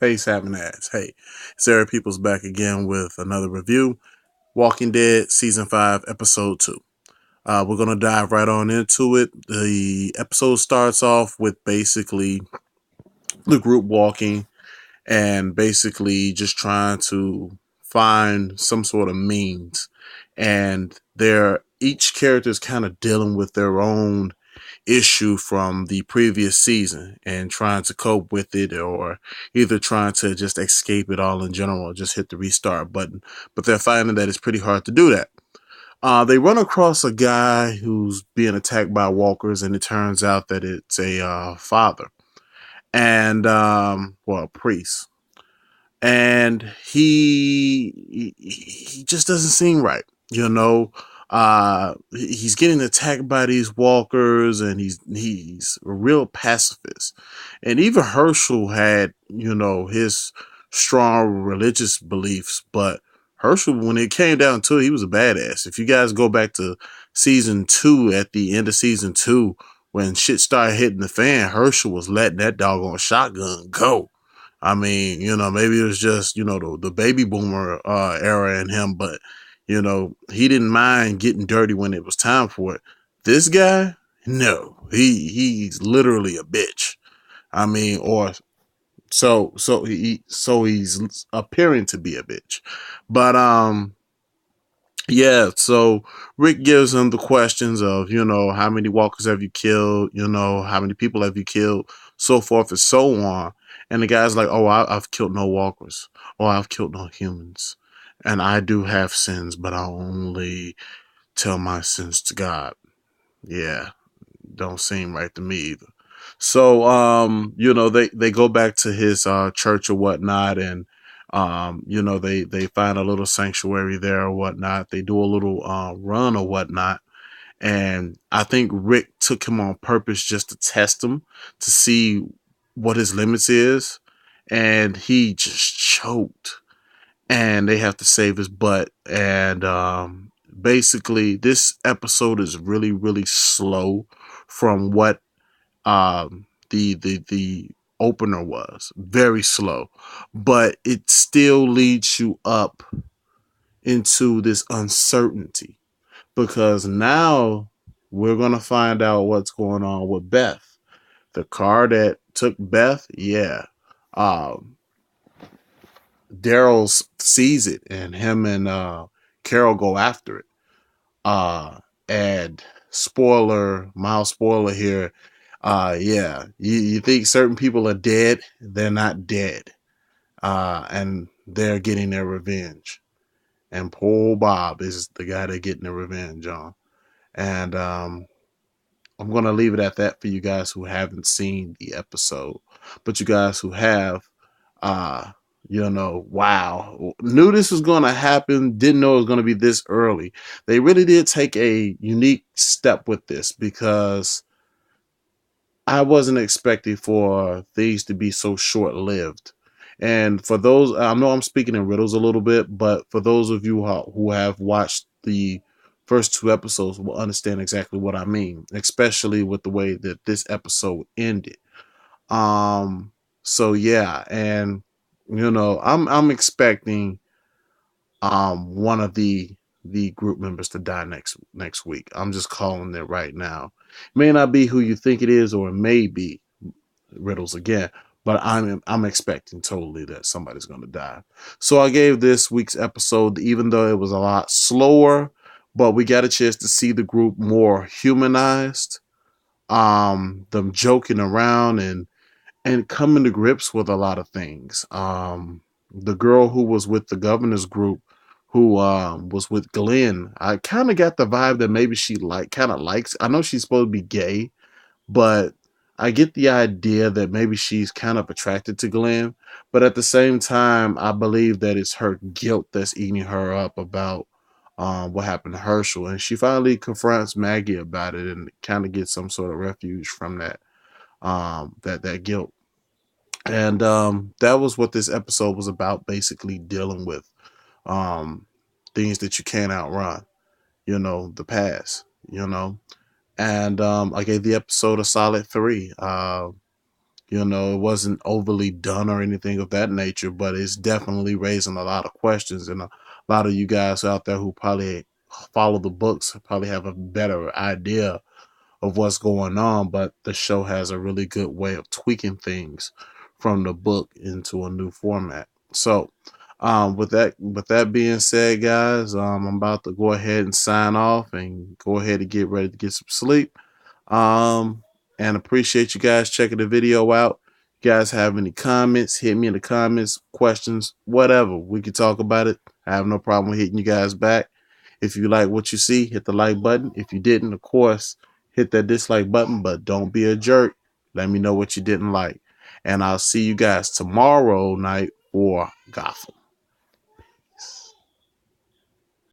Face having ads. Hey, Sarah Peoples back again with another review. Walking Dead Season 5, Episode 2. We're going to dive right on into it. The episode starts off with basically the group walking and basically just trying to find some sort of means. And each character is kind of dealing with their own issue from the previous season and trying to cope with it, or either trying to just escape it all in general or just hit the restart button. But they're finding that it's pretty hard to do that. They run across a guy who's being attacked by walkers, and it turns out that it's a father and a priest, and he just doesn't seem right. He's getting attacked by these walkers, and he's a real pacifist. And even Herschel had, his strong religious beliefs, but Herschel, when it came down to it, he was a badass. If you guys go back to season 2, at the end of season 2, when shit started hitting the fan, Herschel was letting that doggone shotgun go. I mean, maybe it was just, the baby boomer era in him, but, he didn't mind getting dirty when it was time for it. This guy, no, he's literally a bitch. I mean, or he's appearing to be a bitch. But yeah, so Rick gives him the questions of, how many walkers have you killed? How many people have you killed? So forth and so on. And the guy's like, oh, I've killed no walkers. Or I've killed no humans. And I do have sins, but I only tell my sins to God. Yeah, don't seem right to me either. So, they go back to his church or whatnot, and they find a little sanctuary there or whatnot. They do a little run or whatnot. And I think Rick took him on purpose just to test him, to see what his limits is. And he just choked. And they have to save his butt. And basically, this episode is really, really slow from what the opener was. Very slow. But it still leads you up into this uncertainty, because now we're going to find out what's going on with Beth. The car that took Beth, yeah. Daryl sees it, and him and Carol go after it. And mild spoiler here. Yeah, you think certain people are dead, they're not dead. And they're getting their revenge. And poor Bob is the guy they're getting their revenge on. And I'm going to leave it at that for you guys who haven't seen the episode. But you guys who have, wow. Knew this was going to happen. Didn't know it was going to be this early. They really did take a unique step with this, because I wasn't expecting for things to be so short-lived. And for those, I know I'm speaking in riddles a little bit, but for those of you who have watched the first 2 episodes will understand exactly what I mean, especially with the way that this episode ended. So yeah, and I'm expecting one of the group members to die next week. I'm just calling it right now. It may not be who you think it is, or it may be riddles again, but I'm expecting totally that somebody's going to die. So I gave this week's episode, even though it was a lot slower, but we got a chance to see the group more humanized, them joking around and coming to grips with a lot of things. The girl who was with the governor's group, who was with Glenn, I kind of got the vibe that maybe she kind of likes. I know she's supposed to be gay, but I get the idea that maybe she's kind of attracted to Glenn. But at the same time, I believe that it's her guilt that's eating her up about what happened to Herschel. And she finally confronts Maggie about it and kind of gets some sort of refuge from that guilt. And that was what this episode was about, basically dealing with things that you can't outrun, the past. And I gave the episode a solid 3. You know, it wasn't overly done or anything of that nature, but it's definitely raising a lot of questions. And a lot of you guys out there who probably follow the books probably have a better idea of what's going on. But the show has a really good way of tweaking things from the book into a new format. So, with that being said, guys, I'm about to go ahead and sign off and go ahead and get ready to get some sleep. Um, and appreciate you guys checking the video out. You guys have any comments, hit me in the comments, questions, whatever. We can talk about it. I have no problem hitting you guys back. If you like what you see, hit the like button. If you didn't, of course, hit that dislike button, but don't be a jerk. Let me know what you didn't like. And I'll see you guys tomorrow night for Gotham.